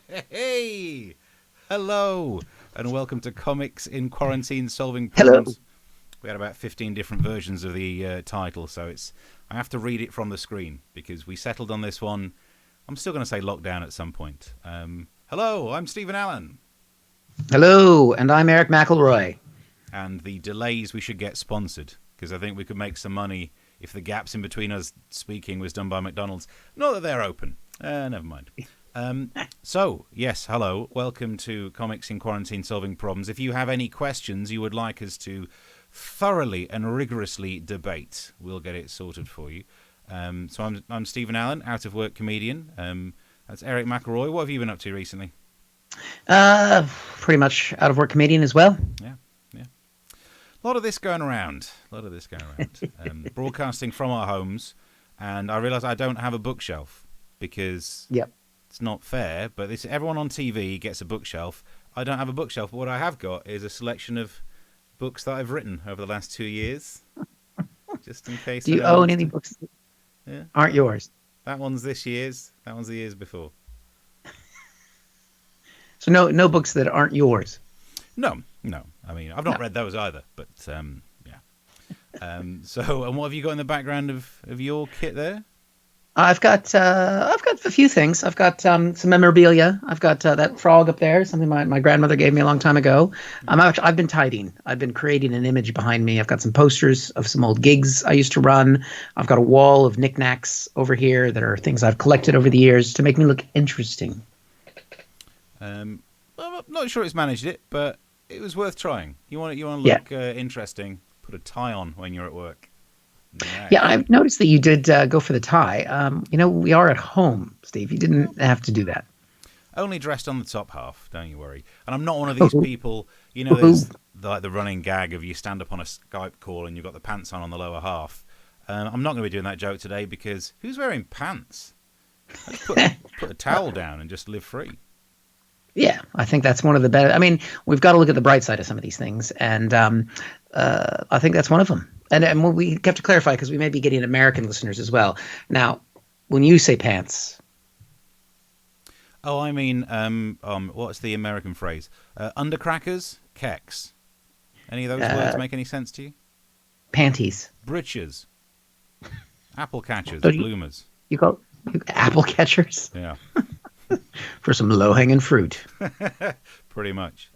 Hey! Hello! And welcome to Comics in Quarantine Solving Hello. Problems. We had about 15 different versions of the title, so I have to read it from the screen because we settled on this one. I'm still going to say lockdown at some point. Hello, I'm Stephen Allen. Hello, and I'm Eric McElroy. And the delays we should get sponsored because I think we could make some money if the gaps in between us speaking was done by McDonald's. Not that they're open. Never mind. So, yes, hello. Welcome to Comics in Quarantine Solving Problems. If you have any questions you would like us to thoroughly and rigorously debate, we'll get it sorted for you. So I'm Stephen Allen, out-of-work comedian. That's Erich McElroy. What have you been up to recently? Pretty much out of work comedian as well. Yeah, yeah. A lot of this going around. Broadcasting from our homes, and I realise I don't have a bookshelf because Yep. it's not fair, but everyone on TV gets a bookshelf. I don't have a bookshelf, but what I have got is a selection of books that I've written over the last 2 years, just in case Do you anyone own wants any to. books that Yeah, aren't yours? that one's this year's. That one's the years before. So no books that aren't yours. No, no. I mean, I've No. not read those either, but yeah. So, and what have you got in the background of your kit there? I've got a few things. I've got some memorabilia. I've got that frog up there, something my grandmother gave me a long time ago. I've been tidying. I've been creating an image behind me. I've got some posters of some old gigs I used to run. I've got a wall of knickknacks over here that are things I've collected over the years to make me look interesting. Well, I'm not sure it's managed it, but it was worth trying. You want to Yeah. look interesting. Put a tie on when you're at work. Yeah, Nice. I've noticed that you did go for the tie. We are at home, Steve. You didn't have to do that. Only dressed on the top half, don't you worry. And I'm not one of these people, Woohoo. there's the running gag of you stand up on a Skype call and you've got the pants on the lower half. I'm not going to be doing that joke today because who's wearing pants? Let's put a towel down and just live free. Yeah, I think that's one of the better. I mean, we've got to look at the bright side of some of these things, and I think that's one of them. And we have to clarify because we may be getting American listeners as well. Now, when you say pants, Oh, I mean, what's the American phrase? Undercrackers, keks. Any of those words uh, make any sense to you? panties. Britches, apple catchers, So bloomers. you call you apple catchers Yeah, for some low hanging fruit. pretty much.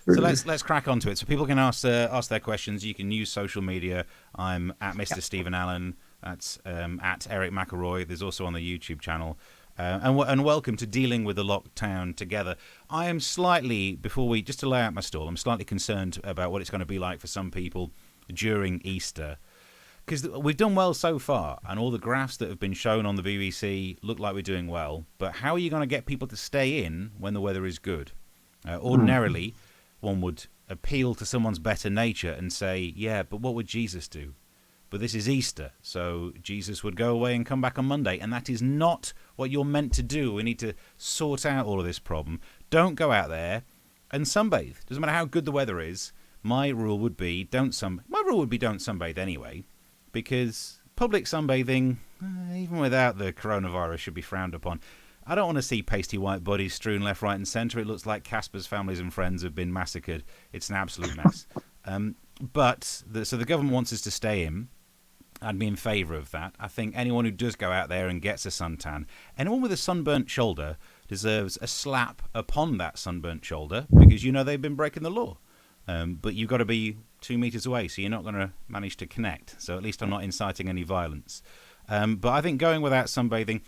So let's crack onto it. So people can ask their questions. You can use social media. I'm at Mr. Stephen Allen. That's at Erich McElroy. There's also on the YouTube channel. And welcome to dealing with the lockdown together. I am slightly, just to lay out my stall, I'm slightly concerned about what it's going to be like for some people during Easter. Because we've done well so far, and all the graphs that have been shown on the BBC look like we're doing well. But how are you going to get people to stay in when the weather is good? Ordinarily, one would appeal to someone's better nature and say, yeah, but what would Jesus do? But this is Easter, so Jesus would go away and come back on Monday, and that is not what you're meant to do. We need to sort out all of this problem. Don't go out there and sunbathe. Doesn't matter how good the weather is. My rule would be don't sunbathe anyway, because public sunbathing, even without the coronavirus, should be frowned upon. I don't want to see pasty white bodies strewn left, right, and centre. It looks like Casper's families and friends have been massacred. It's an absolute mess. So the government wants us to stay in. I'd be in favour of that. I think anyone who does go out there and gets a suntan, anyone with a sunburnt shoulder deserves a slap upon that sunburnt shoulder because they've been breaking the law. But you've got to be 2 meters away, so you're not going to manage to connect. So at least I'm not inciting any violence. But I think going without sunbathing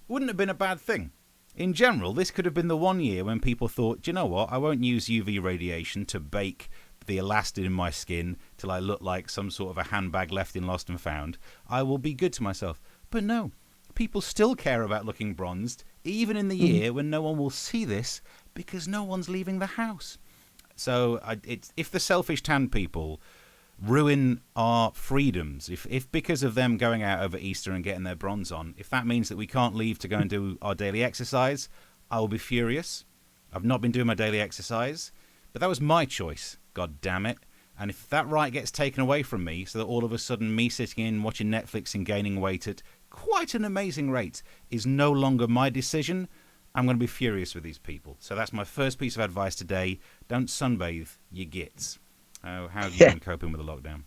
wouldn't have been a bad thing. In general, this could have been the one year when people thought, do you know what, I won't use UV radiation to bake the elastin in my skin till I look like some sort of a handbag left in Lost and Found. I will be good to myself. But no, people still care about looking bronzed, even in the year when no one will see this because no one's leaving the house. So if the selfish tan people ruin our freedoms, if because of them going out over Easter and getting their bronze on, if that means that we can't leave to go and do our daily exercise, I will be furious. I've not been doing my daily exercise, but that was my choice, god damn it. And if that right gets taken away from me, so that all of a sudden me sitting in watching Netflix and gaining weight at quite an amazing rate is no longer my decision, I'm going to be furious with these people. So that's my first piece of advice today. Don't sunbathe your gits. How have you been coping with the lockdown?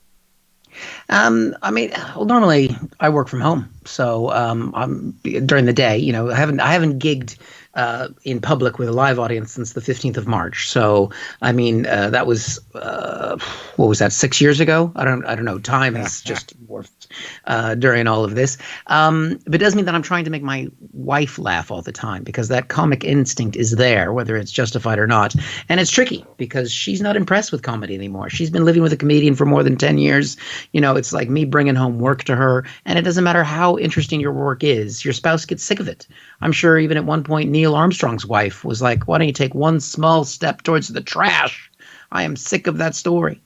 I mean, well, normally I work from home, so I'm during the day. I haven't gigged in public with a live audience since the 15th of March. So I mean, that was what was that, 6 years ago? I don't know. Time has just morphed during all of this. But it does mean that I'm trying to make my wife laugh all the time because that comic instinct is there, whether it's justified or not. And it's tricky because she's not impressed with comedy anymore. She's been living with a comedian for more than 10 years. It's like me bringing home work to her, and it doesn't matter how interesting your work is. Your spouse gets sick of it. I'm sure even at one point, Neil Armstrong's wife was like, why don't you take one small step towards the trash? I am sick of that story.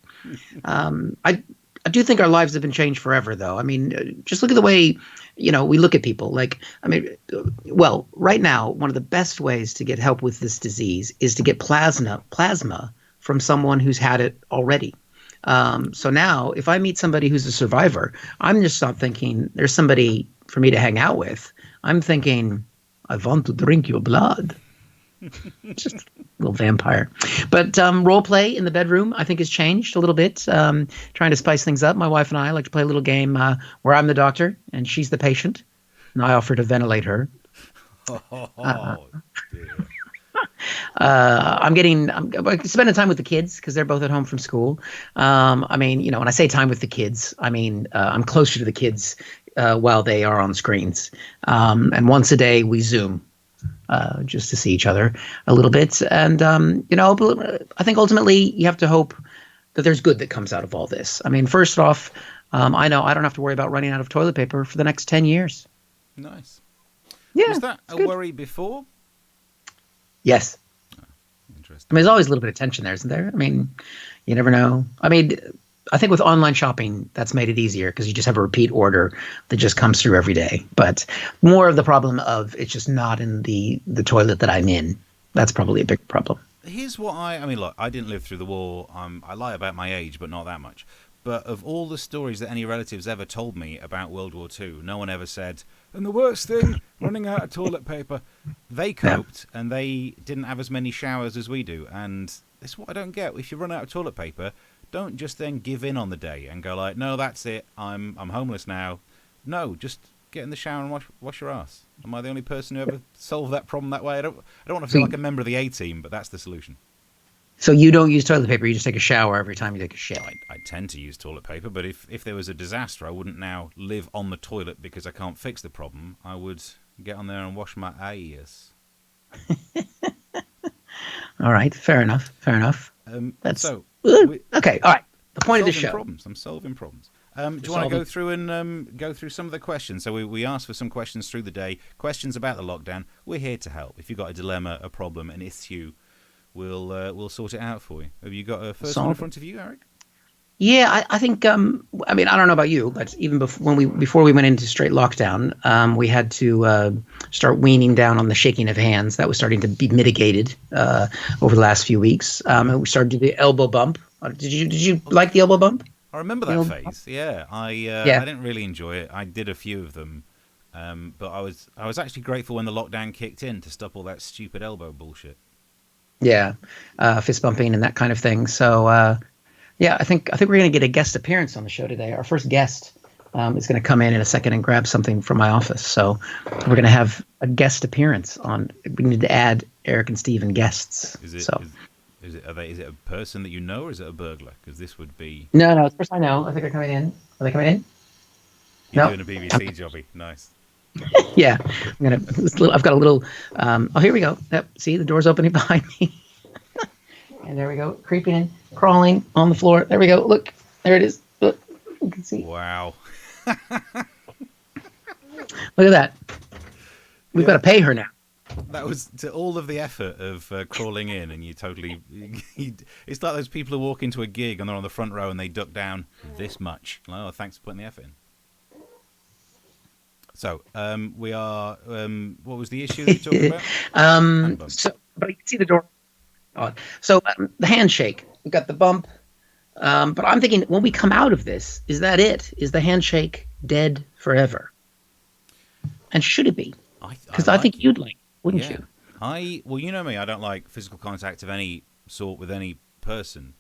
I do think our lives have been changed forever, though. I mean, just look at the way, we look at people. Like, I mean, well, right now, one of the best ways to get help with this disease is to get plasma from someone who's had it already. So now if I meet somebody who's a survivor, I'm just not thinking there's somebody for me to hang out with. I'm thinking, I want to drink your blood. Just a little vampire. But role play in the bedroom, I think, has changed a little bit. Trying to spice things up. My wife and I like to play a little game where I'm the doctor and she's the patient. And I offer to ventilate her. Dear. I'm spending time with the kids because they're both at home from school. I mean, when I say time with the kids, I mean, I'm closer to the kids while they are on screens. And once a day we Zoom just to see each other a little bit. And, I think ultimately you have to hope that there's good that comes out of all this. I mean, first off, I know I don't have to worry about running out of toilet paper for the next 10 years. Nice. Yeah. Was that a worry before? Yes. Oh, interesting. I mean, there's always a little bit of tension there, isn't there? I mean, you never know. I mean, I think with online shopping, that's made it easier because you just have a repeat order that just comes through every day. But more of the problem of it's just not in the toilet that I'm in. That's probably a big problem. Here's what I mean, look, I didn't live through the war. I lie about my age, but not that much. But of all the stories that any relatives ever told me about World War II, no one ever said, and the worst thing, running out of toilet paper. They coped, and they didn't have as many showers as we do. And this is what I don't get. If you run out of toilet paper, don't just then give in on the day and go like, no, that's it, I'm homeless now. No, just get in the shower and wash your ass. Am I the only person who ever solved that problem that way? I don't want to feel like a member of the A-team, but that's the solution. So you don't use toilet paper, you just take a shower every time you take a shit. I tend to use toilet paper, but if there was a disaster, I wouldn't now live on the toilet because I can't fix the problem. I would get on there and wash my ass. All right, fair enough. That's so okay. All right. The point of the show. I'm solving problems. Do you want to go through and go through some of the questions? So we asked for some questions through the day, questions about the lockdown. We're here to help. If you've got a dilemma, a problem, an issue, we'll sort it out for you. Have you got a first one in front of you, Eric? Yeah, I think. I mean, I don't know about you, but even before we went into straight lockdown, we had to start weaning down on the shaking of hands. That was starting to be mitigated over the last few weeks. We started to do the elbow bump. Did you like the elbow bump? I remember that phase. Yeah, I didn't really enjoy it. I did a few of them, but I was actually grateful when the lockdown kicked in to stop all that stupid elbow bullshit. Yeah, fist bumping and that kind of thing. So. Yeah, I think we're going to get a guest appearance on the show today. Our first guest is going to come in a second and grab something from my office. So we're going to have a guest appearance on. We need to add Eric and Steve and guests. Is it a person that you know, or is it a burglar? Because this would be. No, it's a person I know. I think they're coming in. Are they coming in? You're doing a BBC jobby. Nice. Yeah, I've got a little. Oh, here we go. Yep. See, the door's opening behind me. And there we go, creeping in, crawling on the floor. There we go. Look, there it is. Look, you can see. Wow. Look at that. We've got to pay her now. That was to all of the effort of crawling in, and you totally. It's like those people who walk into a gig and they're on the front row and they duck down this much. Oh, thanks for putting the effort in. So, we are. What was the issue that you talked about? But you can see the door. So the handshake, we've got the bump, but I'm thinking when we come out of this, is that it? Is the handshake dead forever? And should it be? Because I think you'd like, wouldn't you? Well, you know me, I don't like physical contact of any sort with any person.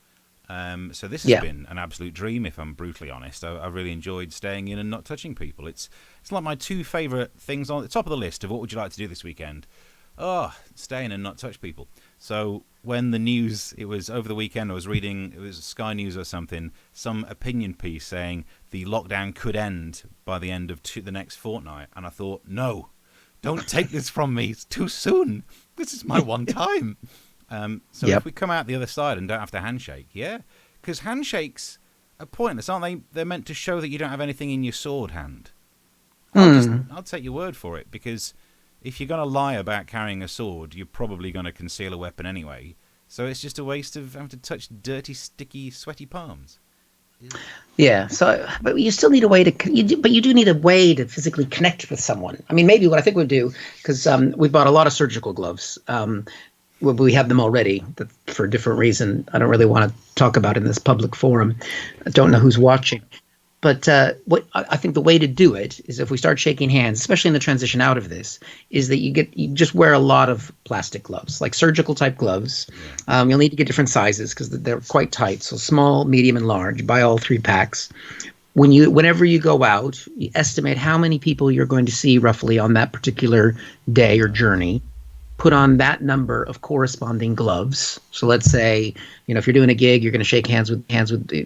So this has Yeah. been an absolute dream, if I'm brutally honest. I really enjoyed staying in and not touching people. It's like my two favourite things on the top of the list of what would you like to do this weekend. Oh, stay in and not touch people. So when the news, it was over the weekend, I was reading, it was Sky News or something, some opinion piece saying the lockdown could end by the end of the next fortnight. And I thought, no, don't take this from me. It's too soon. This is my one time. So Yep. if we come out the other side and don't have to handshake, yeah? Because handshakes are pointless, aren't they? They're meant to show that you don't have anything in your sword hand. I'll take your word for it, because if you're going to lie about carrying a sword, you're probably going to conceal a weapon anyway. So it's just a waste of having to touch dirty, sticky, sweaty palms. Yeah. So, but you still need a way to. But you do need a way to physically connect with someone. I mean, maybe what I think we'll do, because we bought a lot of surgical gloves. We have them already, but for a different reason. I don't really want to talk about it in this public forum. I don't know who's watching. But what I think the way to do it is, if we start shaking hands, especially in the transition out of this, is that you just wear a lot of plastic gloves, like surgical type gloves. You'll need to get different sizes because they're quite tight. So small, medium, and large. Buy all 3 packs. Whenever you go out, you estimate how many people you're going to see roughly on that particular day or journey. Put on that number of corresponding gloves. So let's say, if you're doing a gig, you're going to shake hands with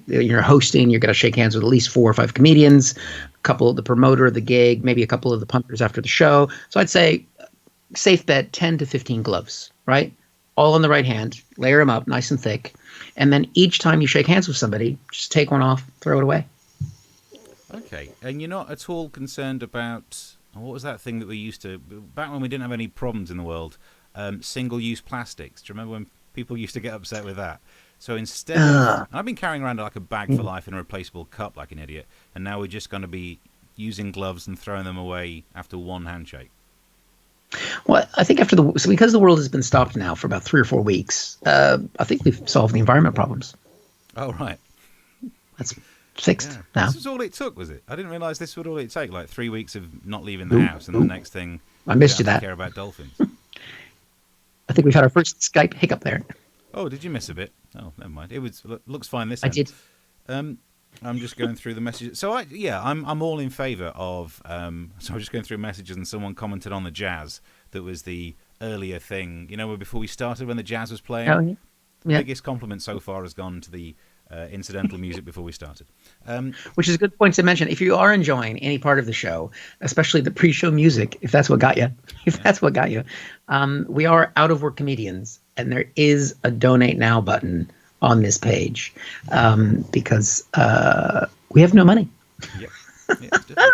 you're hosting, you're going to shake hands with at least 4 or 5 comedians, a couple of the promoter of the gig, maybe a couple of the punters after the show. So I'd say safe bet 10 to 15 gloves, right? All in the right hand, layer them up nice and thick. And then each time you shake hands with somebody, just take one off, throw it away. Okay. And you're not at all concerned about, what was that thing that we used to, back when we didn't have any problems in the world, single-use plastics. Do you remember when people used to get upset with that? So instead of, I've been carrying around like a bag for life and a replaceable cup like an idiot, and now we're just going to be using gloves and throwing them away after one handshake. Well, I think because the world has been stopped now for about 3 or 4 weeks, I think we've solved the environment problems. Oh, right. That's fixed now. This was all it took, was it? I didn't realise this would all it take, like 3 weeks of not leaving the house, and the next thing, I missed you don't have that. to care about dolphins. I think we've had our first Skype hiccup there. Oh, did you miss a bit? Oh, never mind. It looks fine this I end. did. I'm just going through the messages. So I'm all in favour of. So I'm just going through messages, and someone commented on the jazz. That was the earlier thing, before we started, when the jazz was playing. Oh, yeah. The biggest compliment so far has gone to the incidental music before we started. Which is a good point to mention. If you are enjoying any part of the show, especially the pre-show music, if that's what got you, we are out of work comedians, and there is a donate now button on this page because we have no money. Yeah, definitely.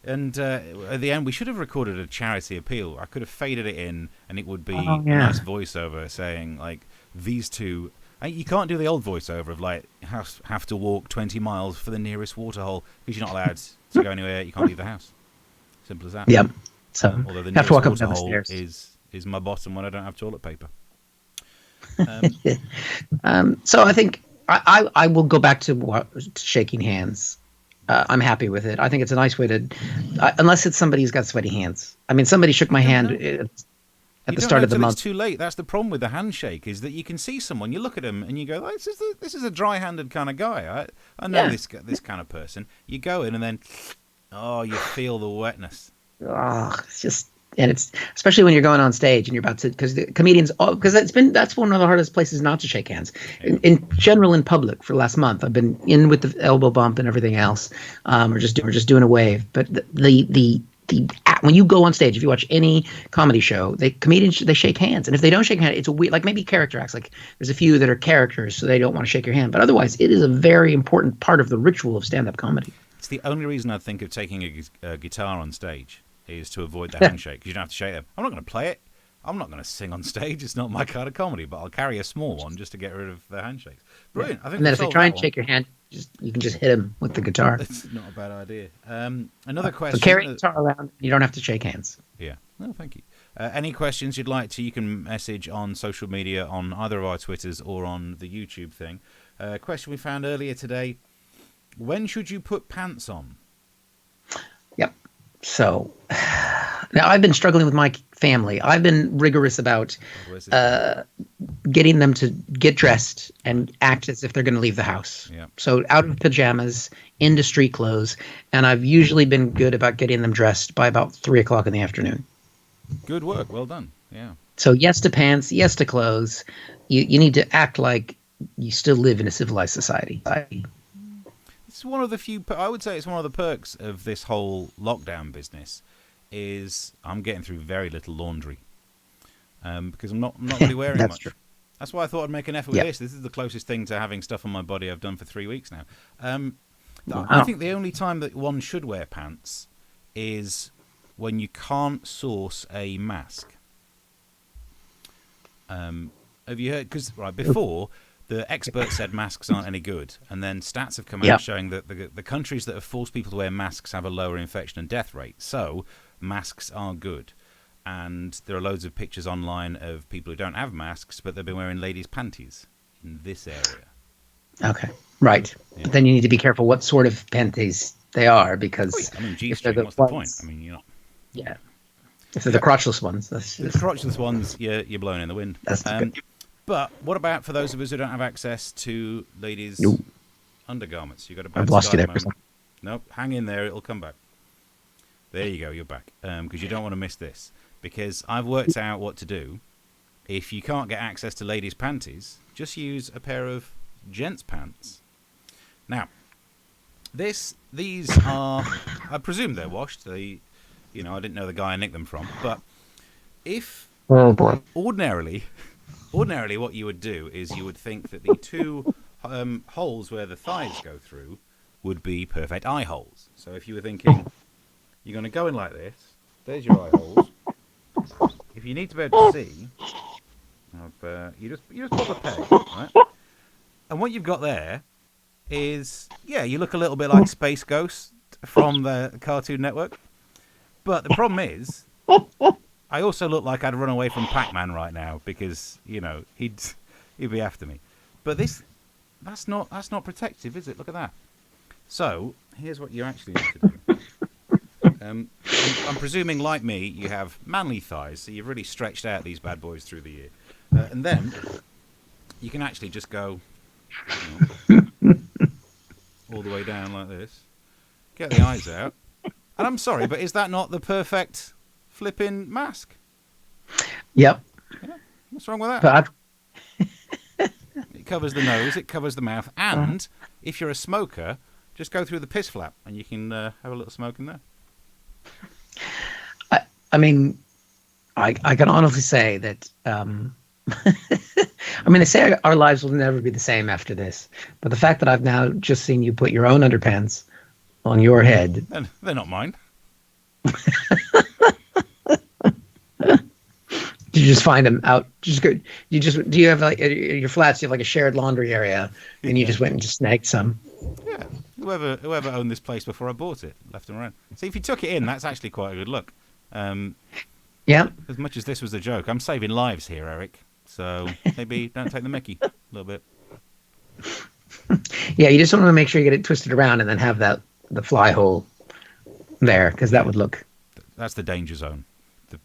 And at the end, we should have recorded a charity appeal. I could have faded it in, and it would be a nice voiceover saying, like, these two. You can't do the old voiceover of, like, have to walk 20 miles for the nearest waterhole because you're not allowed to go anywhere. You can't leave the house. Simple as that. Yep. So although the have to walk nearest up and down the waterhole stairs. is my bottom when I don't have toilet paper. So I think I will go back to shaking hands. I'm happy with it. I think it's a nice way to, unless it's somebody who's got sweaty hands. I mean, somebody shook my hand at the start of the month. It's too late. That's the problem with the handshake, is that you can see someone, you look at them, and you go, oh, this is a dry-handed kind of guy. I know this kind of person. You go in, and then, you feel the wetness. Oh, it's just, and it's especially when you're going on stage and you're about to, because the comedians, because that's one of the hardest places not to shake hands. In general, in public for the last month, I've been in with the elbow bump and everything else. We're just doing a wave. But when you go on stage, if you watch any comedy show, comedians they shake hands, and if they don't shake hands, it's a weird, like maybe character acts. Like there's a few that are characters, so they don't want to shake your hand. But otherwise, it is a very important part of the ritual of stand-up comedy. It's the only reason I think of taking a guitar on stage is to avoid the handshake, because you don't have to shake them. I'm not going to play it. I'm not going to sing on stage. It's not my kind of comedy, but I'll carry a small one just to get rid of the handshakes. Brilliant. I think. And then if they try and shake your hand, you can just hit them with the guitar. It's not a bad idea. Another question. So carry a guitar around. You don't have to shake hands. Yeah. No, thank you. Any questions you'd like to, you can message on social media on either of our Twitters or on the YouTube thing. Question we found earlier today. When should you put pants on? Yep. So Now, I've been struggling with my family. I've been rigorous about Where's this going? getting them to get dressed and act as if they're going to leave the house. Yeah. So out of pajamas, into street clothes, and I've usually been good about getting them dressed by about 3 o'clock in the afternoon. Good work. Well done. Yeah. So yes to pants, yes to clothes. You need to act like you still live in a civilized society. It's one of the few. I would say it's one of the perks of this whole lockdown business. Is I'm getting through very little laundry because I'm not really wearing That's much. true. That's why I thought I'd make an effort with this. This is the closest thing to having stuff on my body I've done for 3 weeks now. I think the only time that one should wear pants is when you can't source a mask. Have you heard? Because before the experts said masks aren't any good, and then stats have come out showing that the countries that have forced people to wear masks have a lower infection and death rate. So masks are good. And there are loads of pictures online of people who don't have masks, but they've been wearing ladies' panties in this area. Okay, right. Yeah. But then you need to be careful what sort of panties they are, because G-string, what's the point? Yeah. If they're the crotchless ones. The crotchless ones, you're blowing in the wind. That's good. But what about for those of us who don't have access to ladies' undergarments? You got a bad I've lost you there. Nope, hang in there. It'll come back. There you go. You're back. Because you don't want to miss this. Because I've worked out what to do. If you can't get access to ladies' panties, just use a pair of gents' pants. Now, these are, I presume they're washed. I didn't know the guy I nicked them from. But if ordinarily, what you would do is you would think that the two holes where the thighs go through would be perfect eye holes. So if you were thinking you're going to go in like this, there's your eye holes. If you need to be able to see, you just pop a peg, right? And what you've got there is, you look a little bit like Space Ghost from the Cartoon Network. But the problem is, I also look like I'd run away from Pac-Man right now because he'd be after me. But that's not protective, is it? Look at that. So here's what you actually need to do. I'm presuming, like me, you have manly thighs, so you've really stretched out these bad boys through the year, and then you can actually just go all the way down like this, get the eyes out. And I'm sorry, but is that not the perfect flipping mask? Yep. Yeah, what's wrong with that? It covers the nose, it covers the mouth, and if you're a smoker, just go through the piss flap and you can have a little smoke in there. I mean, I can honestly say that. They say our lives will never be the same after this. But the fact that I've now just seen you put your own underpants on your head. And they're not mine. You just find them out. Do you have like your flats? You have like a shared laundry area, and you just went and just snagged some. Yeah, whoever owned this place before I bought it, left them around. See, if you took it in, that's actually quite a good look. Yeah. As much as this was a joke, I'm saving lives here, Eric. So maybe don't take the mickey a little bit. Yeah, you just want to make sure you get it twisted around and then have the fly hole there, because that would look. That's the danger zone.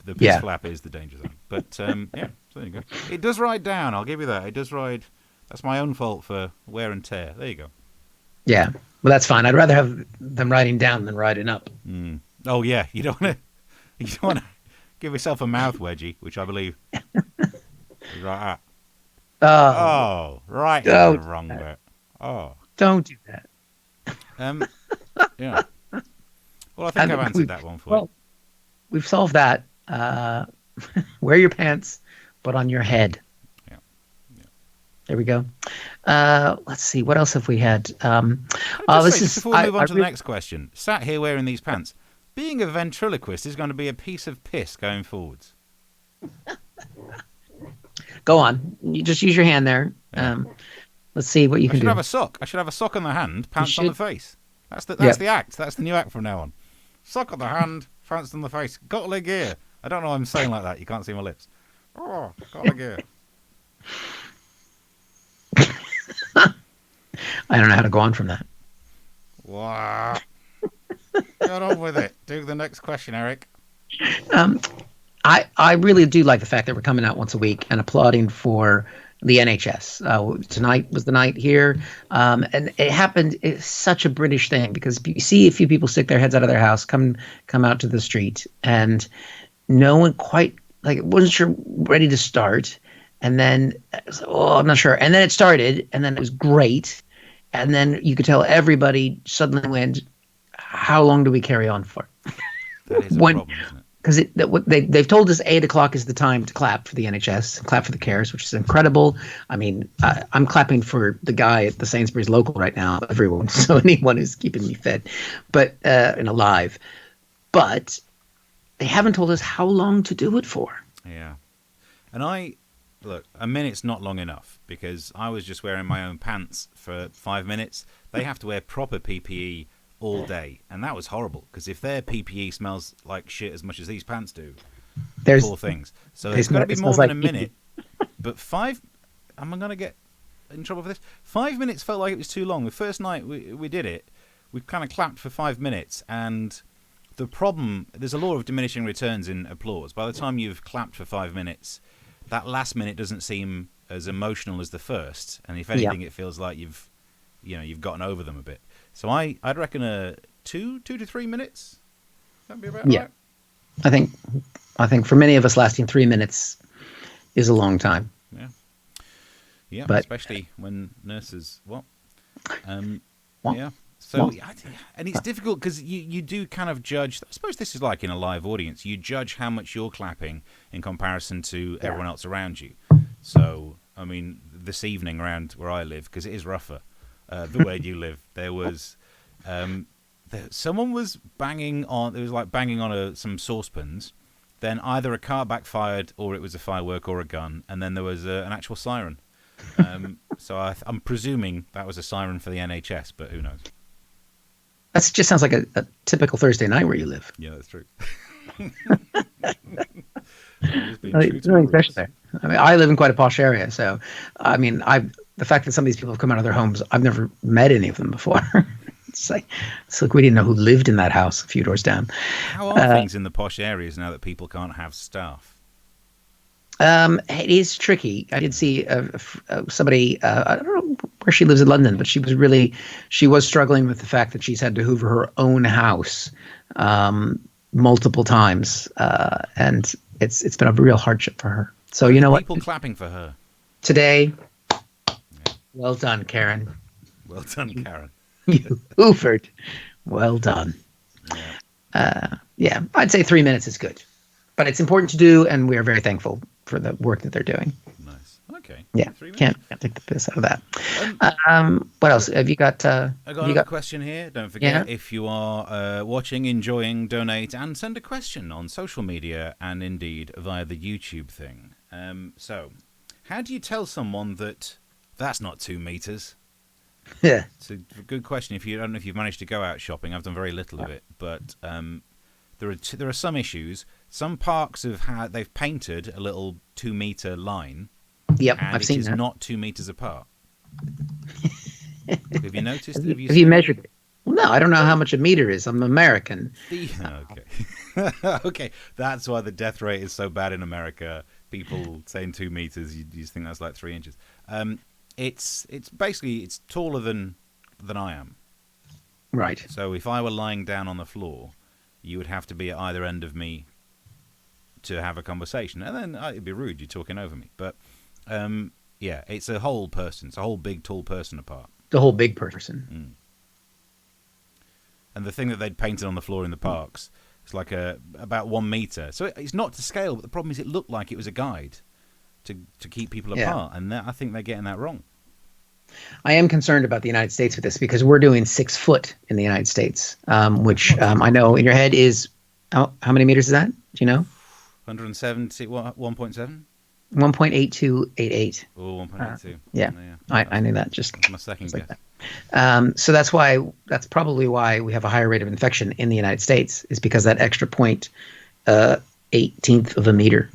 The piss flap is the danger zone. But so there you go. It does ride down. I'll give you that. It does ride. That's my own fault for wear and tear. There you go. Yeah, well, that's fine. I'd rather have them riding down than riding up. Mm. Oh yeah, you don't want to give yourself a mouth wedgie, which I believe is right at. Oh, right. The wrong bit. Oh, don't do that. Yeah. Well, I think I've answered that one for you. We've solved that. Wear your pants, but on your head. Yeah. There we go. Let's see. What else have we had? Before we move on to the next question, sat here wearing these pants. Being a ventriloquist is going to be a piece of piss going forwards. Go on. You just use your hand there. Yeah. Let's see what you can do. I should have a sock. I should have a sock on the hand, pants on the face. That's the act. That's the new act from now on. Sock on the hand, pants on the face. Got leg gear. I don't know why I'm saying like that. You can't see my lips. Oh, got leg gear. I don't know how to go on from that. Wow. Get on with it. Do the next question, Eric. Um, I really do like the fact that we're coming out once a week and applauding for the NHS. Tonight was the night here, and it happened. It's such a British thing because you see a few people stick their heads out of their house, come out to the street, and no one quite like wasn't sure ready to start, and then oh, I'm not sure, and then it started, and then it was great, and then you could tell everybody suddenly went, "How long do we carry on for?" That is a when problem, isn't it? because they've told us 8 o'clock is the time to clap for the NHS, clap for the cares, which is incredible. I mean, I'm clapping for the guy at the Sainsbury's local right now, everyone, so anyone who's keeping me fed, but and alive. But they haven't told us how long to do it for. Yeah. And look, a minute's not long enough because I was just wearing my own pants for 5 minutes. They have to wear proper PPE all day, and that was horrible because if their PPE smells like shit as much as these pants do, poor things. So it's got to be more than a minute. But am I going to get in trouble for this? 5 minutes felt like it was too long. The first night we did it, we kind of clapped for 5 minutes, and the problem, there's a law of diminishing returns in applause. By the time you've clapped for 5 minutes, that last minute doesn't seem as emotional as the first, and if anything, it feels like you've gotten over them a bit. So I'd reckon 2 to 3 minutes. That'd be about right. I think for many of us, lasting 3 minutes is a long time. Yeah, but, especially when nurses what? Yeah. So and it's difficult because you do kind of judge. I suppose this is like in a live audience. You judge how much you're clapping in comparison to everyone else around you. So I mean, this evening around where I live, because it is rougher. The way you live, there was someone was banging on. It was like banging on some saucepans. Then either a car backfired, or it was a firework or a gun, and then there was an actual siren. So I'm presuming that was a siren for the NHS, but who knows? That just sounds like a typical Thursday night where you live. Yeah, that's true. Nothing special there. I mean, I live in quite a posh area, so I mean, the fact that some of these people have come out of their homes, I've never met any of them before. It's like we didn't know who lived in that house a few doors down. How are things in the posh areas now that people can't have staff? It is tricky. I did see somebody, I don't know where she lives in London, but she was struggling with the fact that she's had to hoover her own house multiple times, and it's been a real hardship for her. So you know what? People clapping for her today. Yeah. Well done, Karen. Well done, Karen. You hoovered. Well done. Yeah, I'd say 3 minutes is good, but it's important to do, and we are very thankful for the work that they're doing. Nice. Okay. Yeah. Can't take the piss out of that. What else have you got? I got another question here. Don't forget, if you are watching, enjoying, donate, and send a question on social media and indeed via the YouTube thing. So, how do you tell someone that's not 2 meters? Yeah. It's a good question. I don't know if you've managed to go out shopping. I've done very little of it, but there are some issues. Some parks they've painted a little 2 meter line. Yep, and I've seen that. It is not 2 meters apart. Have you noticed? Have you measured it? Well, no, I don't know how much a meter is. I'm American. Okay. Okay, that's why the death rate is so bad in America. People saying 2 meters, you just think that's like 3 inches. It's basically it's taller than I am. Right. So if I were lying down on the floor, you would have to be at either end of me to have a conversation, and then it'd be rude. You're talking over me, but yeah, it's a whole person. It's a whole big, tall person apart. The whole big person. Mm. And the thing that they'd painted on the floor in the parks, it's like about 1 meter. So it's not to scale, but the problem is it looked like it was a guide to keep people apart, and I think they're getting that wrong. I am concerned about the United States with this because we're doing 6 foot in the United States, which I know in your head is how many meters is that? Do you know? 170. What? 1.7. 1.8288. Oh, 1.82. Yeah. I knew that. Just my second guess. Like so that's probably why we have a higher rate of infection in the United States, is because that extra 0.18th of a meter.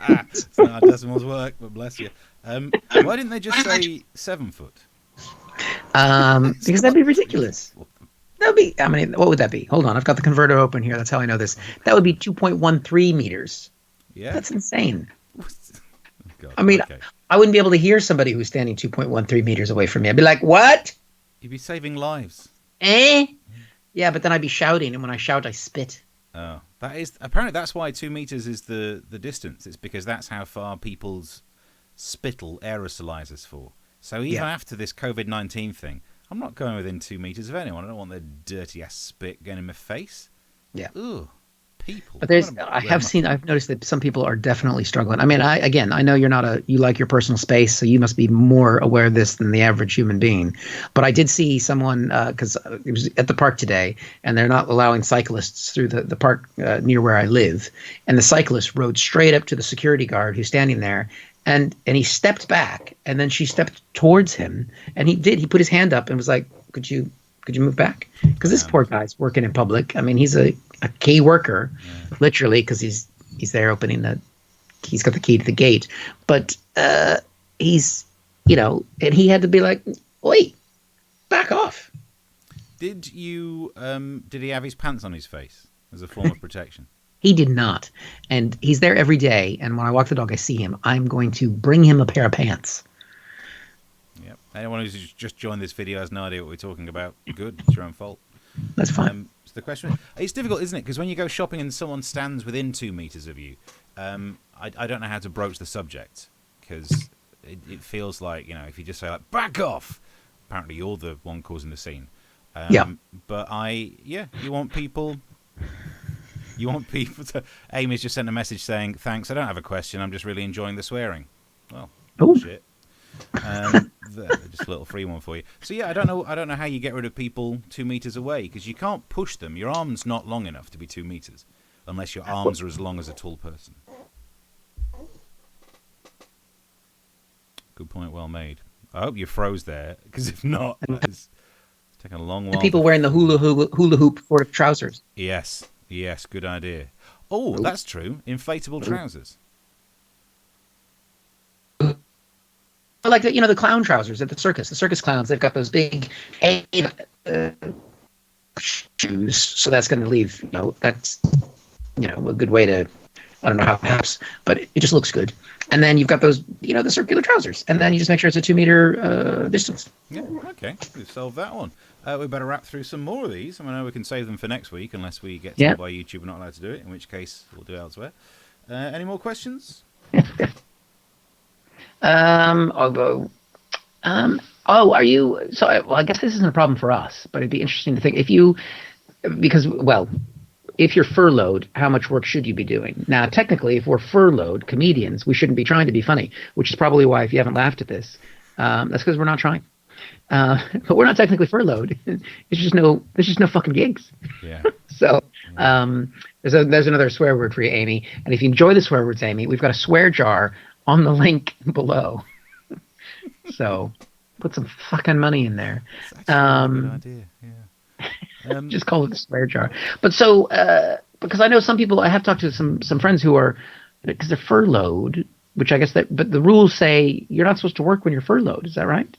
It's not how decimals work, but bless you. Why didn't they just say 7 foot? Because that'd be ridiculous. That would be, I mean, what would that be? Hold on, I've got the converter open here. That's how I know this. That would be 2.13 meters. Yeah. That's insane. Oh, God. I mean, Okay. I wouldn't be able to hear somebody who's standing 2.13 meters away from me. I'd be like, what? You'd be saving lives. Eh? Yeah, but then I'd be shouting, and when I shout, I spit. Oh, that is apparently that's why 2 meters is the distance. It's because that's how far people's spittle aerosolizes for. So even after this COVID-19 thing, I'm not going within 2 meters of anyone. I don't want their dirty ass spit going in my face. Yeah. Ugh, people. But I've noticed that some people are definitely struggling. I mean, I know you like your personal space, so you must be more aware of this than the average human being. But I did see someone, because it was at the park today, and they're not allowing cyclists through the park near where I live. And the cyclist rode straight up to the security guard who's standing there, and he stepped back, and then she stepped towards him, and he put his hand up and was like, could you move back? Because this poor guy's working in public. I mean, he's a key worker, literally, because he's there opening he's got the key to the gate. But he's, and he had to be like, wait, back off. Did he have his pants on his face as a form of protection? He did not. And he's there every day. And when I walk the dog, I see him. I'm going to bring him a pair of pants. Yep. Anyone who's just joined this video has no idea what we're talking about. Good. It's your own fault. That's fine. So the question, it's difficult, isn't it? Because when you go shopping and someone stands within 2 meters of you, I don't know how to broach the subject, because it feels like, if you just say like, back off, apparently you're the one causing the scene. But you want people to. Amy's just sent a message saying, thanks, I don't have a question, I'm just really enjoying the swearing. Well, bullshit. Just a little free one for you. So yeah, I don't know how you get rid of people 2 meters away, because you can't push them. Your arm's not long enough to be 2 meters, unless your arms are as long as a tall person. Good point, well made. I hope you froze there, because if not, it's taking a long while. The people wearing the hula hoop for trousers. Yes, good idea. Oh, that's true. Inflatable trousers. Like the clown trousers at the circus clowns, they've got those big shoes, so that's going to leave, that's, a good way to, I don't know how perhaps, but it just looks good. And then you've got those, the circular trousers, and then you just make sure it's a 2 meter distance. Yeah, okay, we've solved that one. We better wrap through some more of these. I know we can save them for next week, unless we get told by YouTube we're not allowed to do it, in which case we'll do it elsewhere. Any more questions? Are you? So, I guess this isn't a problem for us, but it'd be interesting to think if you're furloughed, how much work should you be doing? Now, technically, if we're furloughed comedians, we shouldn't be trying to be funny, which is probably why, if you haven't laughed at this, that's because we're not trying. But we're not technically furloughed. There's just no fucking gigs. Yeah. So, there's another swear word for you, Amy. And if you enjoy the swear words, Amy, we've got a swear jar on the link below. So put some fucking money in there. That's actually a good idea. Yeah. Just call it the swear jar. But so because I know some people, I have talked to some friends who are, because they're furloughed, which I guess but the rules say you're not supposed to work when you're furloughed. Is that right?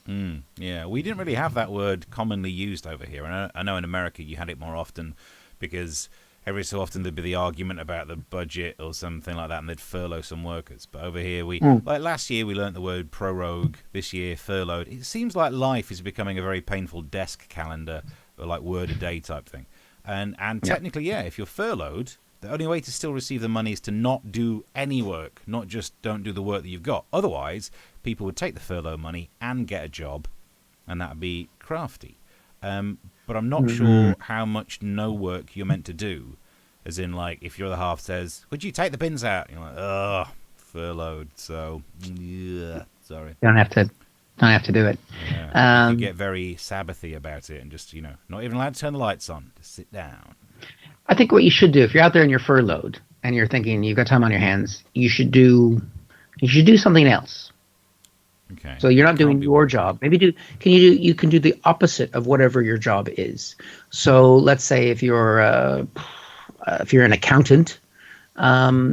Yeah, we didn't really have that word commonly used over here. And I know in America you had it more often, because every so often there'd be the argument about the budget or something like that, and they'd furlough some workers. But over here, like last year, we learnt the word prorogue. This year, furloughed. It seems like life is becoming a very painful desk calendar, or like word a day type thing. And technically, if you're furloughed, the only way to still receive the money is to not do any work, not just don't do the work that you've got. Otherwise, people would take the furlough money and get a job, and that would be crafty. But I'm not sure how much no work you're meant to do. As in, like, if your other half says, would you take the bins out? You're like, oh, furloughed, so, yeah, sorry. You don't have to do it. Yeah. You get very Sabbathy about it and just, not even allowed to turn the lights on. Just sit down. I think what you should do, if you're out there and you're furloughed and you're thinking you've got time on your hands, you should do something else. Okay. So you're not doing your job. Maybe you can do the opposite of whatever your job is. So let's say if you're an accountant,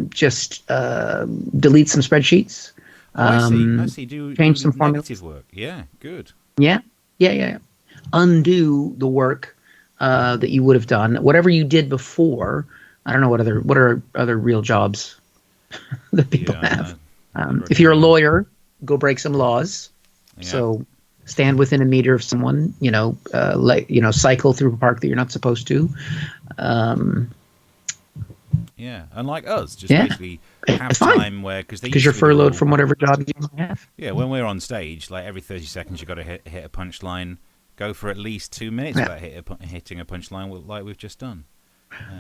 just delete some spreadsheets. I see. Change some formulas. Work. Yeah, good. Yeah. Undo the work that you would have done. Whatever you did before, I don't know what are other real jobs that people have. If you're a lawyer, go break some laws. Yeah. So stand within a meter of someone. Cycle through a park that you're not supposed to. Yeah, unlike us, just basically have time where because you're furloughed from whatever job you have. Yeah, when we're on stage, like every 30 seconds, you've got to hit a punchline. Go for at least 2 minutes without hitting a punchline like we've just done.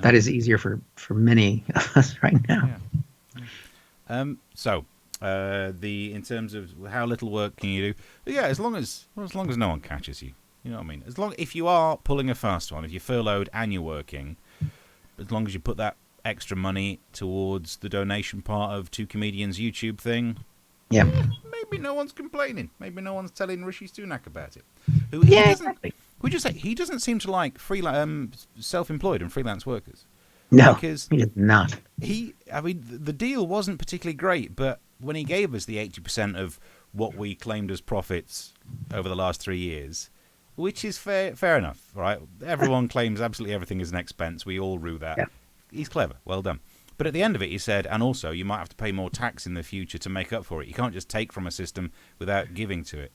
That is easier for many of us right now. Yeah. In terms of how little work can you do? But yeah, as long as no one catches you, you know what I mean. If you are pulling a fast one, if you're furloughed and you're working, as long as you put that extra money towards the donation part of Two Comedians YouTube thing, maybe no one's complaining. Maybe no one's telling Rishi Sunak about it. Exactly. We just say he doesn't seem to like self-employed and freelance workers. No, because he does not. The deal wasn't particularly great, but when he gave us the 80% of what we claimed as profits over the last 3 years, which is fair enough, right? Everyone claims absolutely everything is an expense. We all rue that. Yeah. He's clever. Well done. But at the end of it, he said, and also you might have to pay more tax in the future to make up for it. You can't just take from a system without giving to it.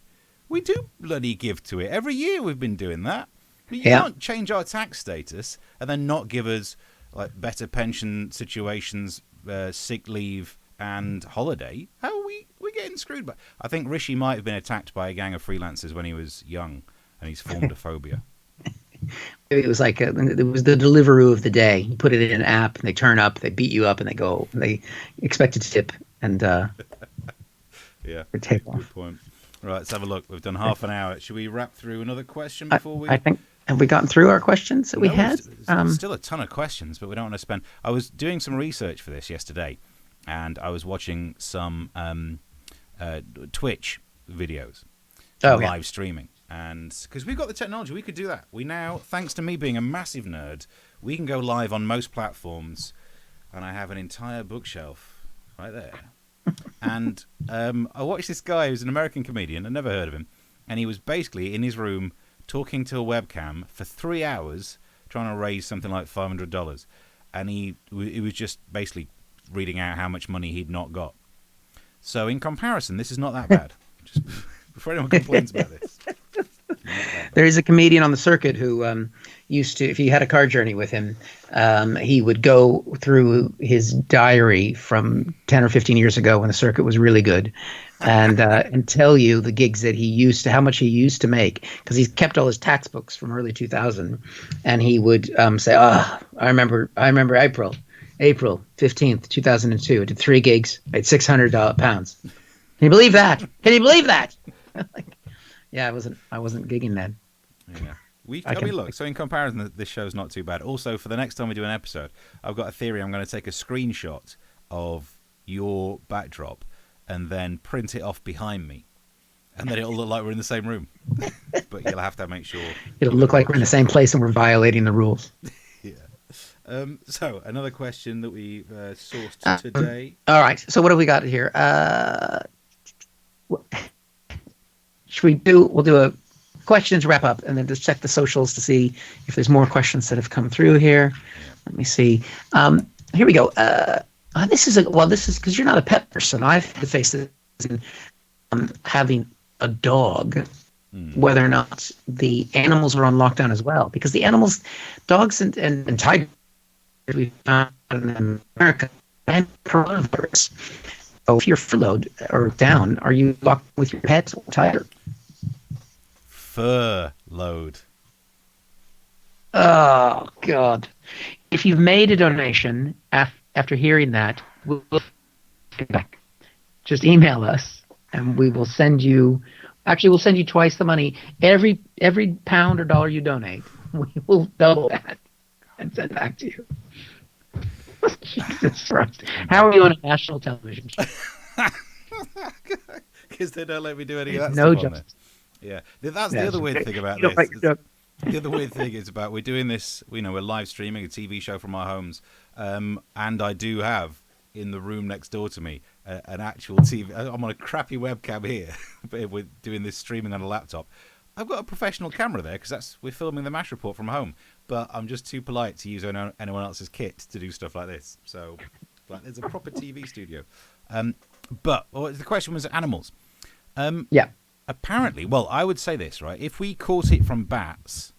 We do bloody give to it. Every year we've been doing that. You can't change our tax status and then not give us like better pension situations, sick leave, and holiday. How are we're getting screwed? But I think Rishi might have been attacked by a gang of freelancers when he was young, and he's formed a phobia. Maybe it was like it was the Deliveroo of the day. You put it in an app, and they turn up, they beat you up, and they expect a tip, and yeah, good point. Right, let's have a look. We've done half an hour. Should we wrap through another question before we? I think. Have we gotten through our questions that we had? There's still a ton of questions, but we don't want to spend. I was doing some research for this yesterday, and I was watching some Twitch videos, live streaming. And because we've got the technology, we could do that. We now, thanks to me being a massive nerd, we can go live on most platforms. And I have an entire bookshelf right there. And I watched this guy who's an American comedian. I'd never heard of him. And he was basically in his room talking to a webcam for 3 hours, trying to raise something like $500. And he was just basically reading out how much money he'd not got. So in comparison, this is not that bad. Just before anyone complains about this. There is a comedian on the circuit who used to, if you had a car journey with him, he would go through his diary from 10 or 15 years ago when the circuit was really good and tell you the gigs that he used to, how much he used to make, because he's kept all his tax books from early 2000. And he would say, I remember April 15th, 2002. I did 3 gigs. I had £600. Can you believe that? Can you believe that? Yeah, I wasn't gigging then. Yeah. Look, so in comparison, this show's not too bad. Also, for the next time we do an episode, I've got a theory. I'm going to take a screenshot of your backdrop and then print it off behind me. And then it'll look like we're in the same room. But you'll have to make sure. It'll look like we're in the same place and we're violating the rules. Yeah. So, another question that we sourced today. All right. So, what have we got here? We'll do a questions wrap up and then just check the socials to see if there's more questions that have come through here. Let me see. Here we go. This is because you're not a pet person. I've had to face this having a dog, whether or not the animals are on lockdown as well, because the animals, dogs and tigers we found in America and coronavirus. So if you're furloughed or down, are you locked with your pet or tiger? Furloughed. Oh, God. If you've made a donation after hearing that, we'll get back. Just email us, and we will send you... Actually, we'll send you twice the money. Every pound or dollar you donate, we will double that and send back to you. Jesus Christ. How are you on a national television show? Because they don't let me do any of that no stuff on there. Yeah, that's the other weird thing about this. The other weird thing is about we're doing this, we're live streaming a TV show from our homes, and I do have in the room next door to me an actual TV. I'm on a crappy webcam here, but we're doing this streaming on a laptop. I've got a professional camera there because we're filming the MASH report from home, but I'm just too polite to use anyone else's kit to do stuff like this. So, like, there's a proper TV studio. But the question was animals. Yeah. Apparently, well, I would say this, right? If we caught it from bats,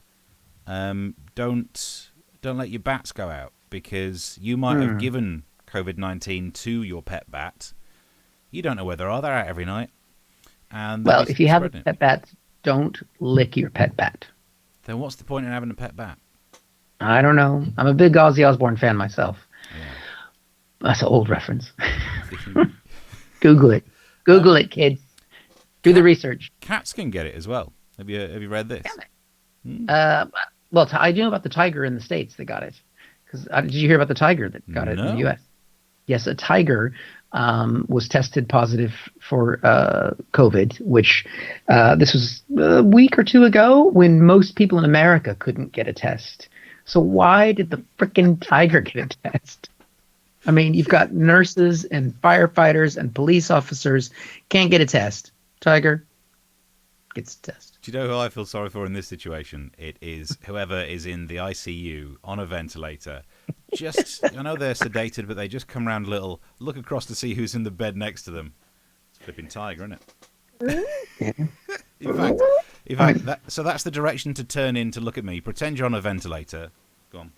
don't let your bats go out, because you might have given COVID-19 to your pet bat. You don't know where they are. They're out every night. And well, if you have a pet bat, don't lick your pet bat. Then what's the point in having a pet bat? I don't know. I'm a big Ozzy Osbourne fan myself. Yeah. That's an old reference. Google it. Google it, kids. Do the research. Cats can get it as well. Have you read this? Well, I know about the tiger in the States that got it. Because did you hear about the tiger that got it in the U.S.? Yes, a tiger was tested positive for COVID, which this was a week or two ago when most people in America couldn't get a test. So why did the frickin' tiger get a test? I mean, you've got nurses and firefighters and police officers can't get a test. Tiger gets a test. Do you know who I feel sorry for in this situation? It is whoever is in the ICU on a ventilator. I know they're sedated, but they just come round a little, look across to see who's in the bed next to them. It's flipping tiger, isn't it? In fact, so that's the direction to turn in to look at me. Pretend you're on a ventilator. Go on.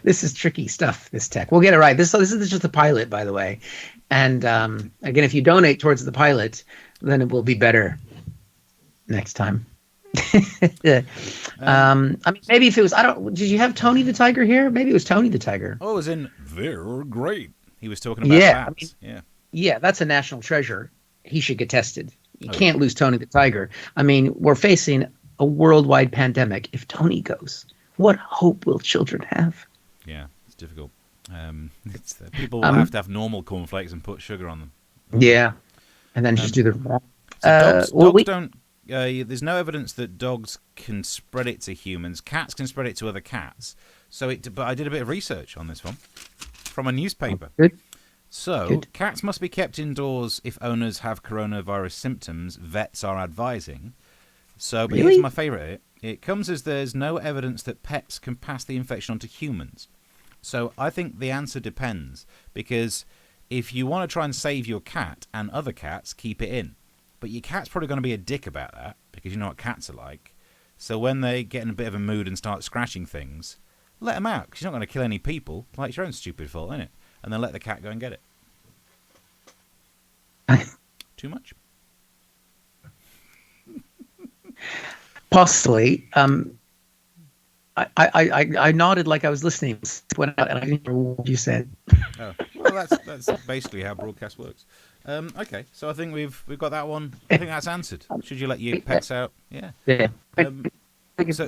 This is tricky stuff, this tech. We'll get it right. This is just a pilot, by the way. And again, if you donate towards the pilot, then it will be better next time. I mean, maybe if it was, did you have Tony the Tiger here? Maybe it was Tony the Tiger. Oh, it was in They're Great. He was talking about bats. I mean, yeah, that's a national treasure. He should get tested. You can't lose Tony the Tiger. I mean, we're facing a worldwide pandemic. If Tony goes, what hope will children have? Yeah, it's difficult. People will have to have normal cornflakes and put sugar on them. Yeah, and then just do the. Dogs don't. There's no evidence that dogs can spread it to humans. Cats can spread it to other cats. But I did a bit of research on this one from a newspaper. Good. So cats must be kept indoors if owners have coronavirus symptoms. Vets are advising. But here's my favourite. It comes as there's no evidence that pets can pass the infection on to humans. So I think the answer depends, because if you want to try and save your cat and other cats, keep it in. But your cat's probably going to be a dick about that, because you know what cats are like. So when they get in a bit of a mood and start scratching things, let them out, because you're not going to kill any people. Like, it's your own stupid fault, isn't it? And then let the cat go and get it. Too much? Possibly. I nodded like I was listening. Went out and I didn't hear what you said. Oh, well, that's basically how broadcast works. Okay, so I think we've got that one. I think that's answered. Should you let your pets out? Yeah. Yeah.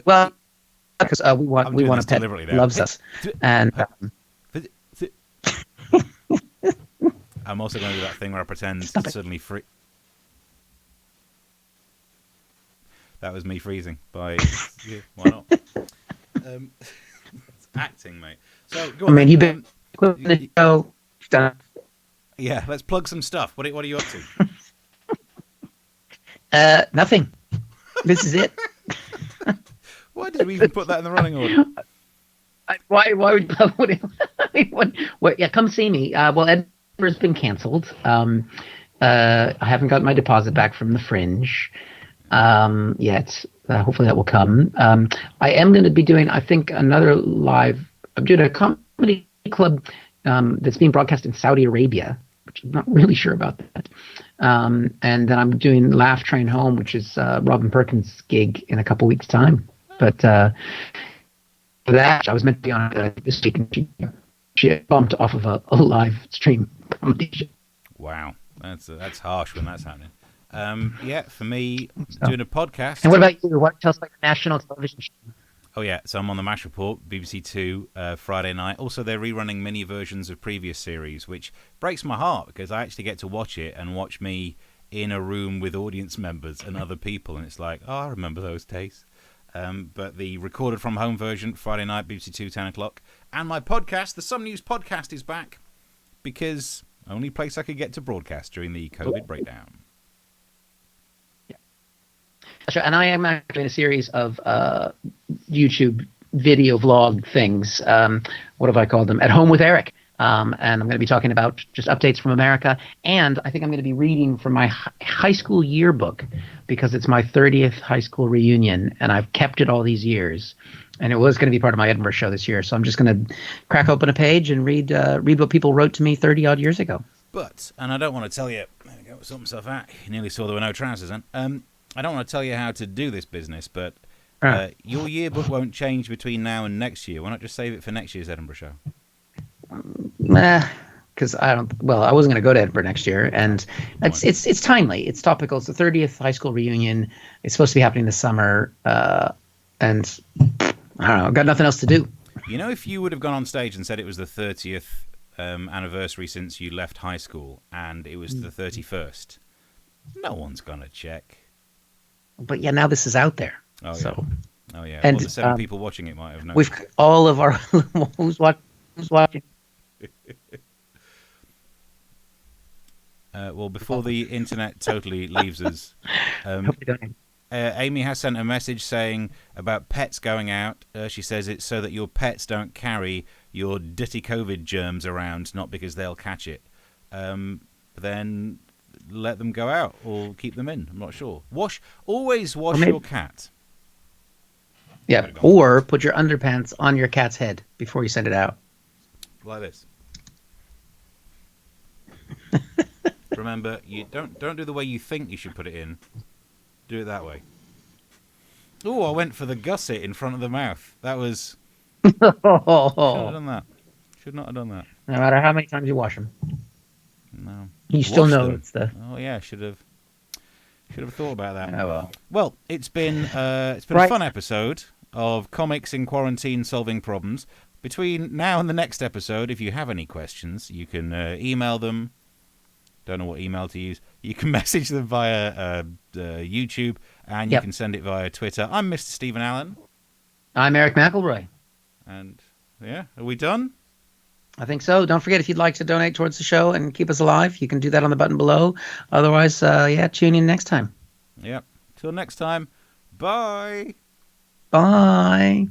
Well, because we want a pet that loves us, and I'm also going to do that thing where I pretend suddenly free. That was me freezing by. Yeah, why not? It's acting, mate. So go on. I mean, you've been the show. Yeah, let's plug some stuff. What are you up to? Nothing. This is it. Why did we even put that in the running order? Why would what? Yeah, come see me. Well, Edinburgh's been cancelled. I haven't got my deposit back from the Fringe yet. Hopefully that will come. I am going to be doing, I think, another live. I'm doing a comedy club that's being broadcast in Saudi Arabia, which I'm not really sure about that. And then I'm doing Laugh Train Home, which is Robin Perkins' gig in a couple weeks' time. But for that, I was meant to be on this week, and she bumped off of a live stream comedy show. Wow, that's harsh when that's happening. Yeah, for me, doing a podcast. And what about you? Tell us about your national television show. Oh, yeah. So I'm on the MASH Report, BBC Two, Friday night. Also, they're rerunning mini versions of previous series, which breaks my heart because I actually get to watch it and watch me in a room with audience members and other people. And it's like, oh, I remember those days. But the recorded from home version, Friday night, BBC 2, 10 o'clock. And my podcast, the Some News podcast, is back because only place I could get to broadcast during the COVID breakdown. Yeah. And I am actually in a series of YouTube video vlog things. What have I called them? At Home with Eric. And I'm going to be talking about just updates from America. And I think I'm going to be reading from my high school yearbook because it's my 30th high school reunion. And I've kept it all these years. And it was going to be part of my Edinburgh show this year. So I'm just going to crack open a page and read what people wrote to me 30 odd years ago. But, and I don't want to tell you, there we go, sort myself out. You nearly saw there were no trousers in. I don't want to tell you how to do this business, but your yearbook won't change between now and next year. Why not just save it for next year's Edinburgh show? Because I wasn't going to go to Edinburgh next year, and it's timely, it's topical. It's the 30th high school reunion. It's supposed to be happening this summer, and I don't know. I've got nothing else to do. You know, if you would have gone on stage and said it was the 30th anniversary since you left high school, and it was the 31st, no one's gonna check. But yeah, now this is out there. Oh yeah. So. Oh yeah. And well, the 7 people watching it might have known. We've all of our who's watching. Well, before the internet totally leaves us, Amy has sent a message saying about pets going out. She says it's so that your pets don't carry your dirty COVID germs around, not because they'll catch it. Then let them go out or keep them in. I'm not sure. Always wash your cat. Yeah, or put your underpants on your cat's head before you send it out. Like this. Remember, you don't do the way you think you should put it in. Do it that way. Oh, I went for the gusset in front of the mouth. That was... Should have done that. Should not have done that. No matter how many times you wash them. No. You still know it's the... Oh, yeah, should have thought about that. Oh, well. Well, it's been a fun episode of Comics in Quarantine Solving Problems. Between now and the next episode, if you have any questions, you can email them. Don't know what email to use. You can message them via YouTube, and you can send it via Twitter. I'm Mr. Stephen Allen. I'm Erich McElroy. And, yeah, are we done? I think so. Don't forget, if you'd like to donate towards the show and keep us alive, you can do that on the button below. Otherwise, tune in next time. Yep. Till next time, bye. Bye.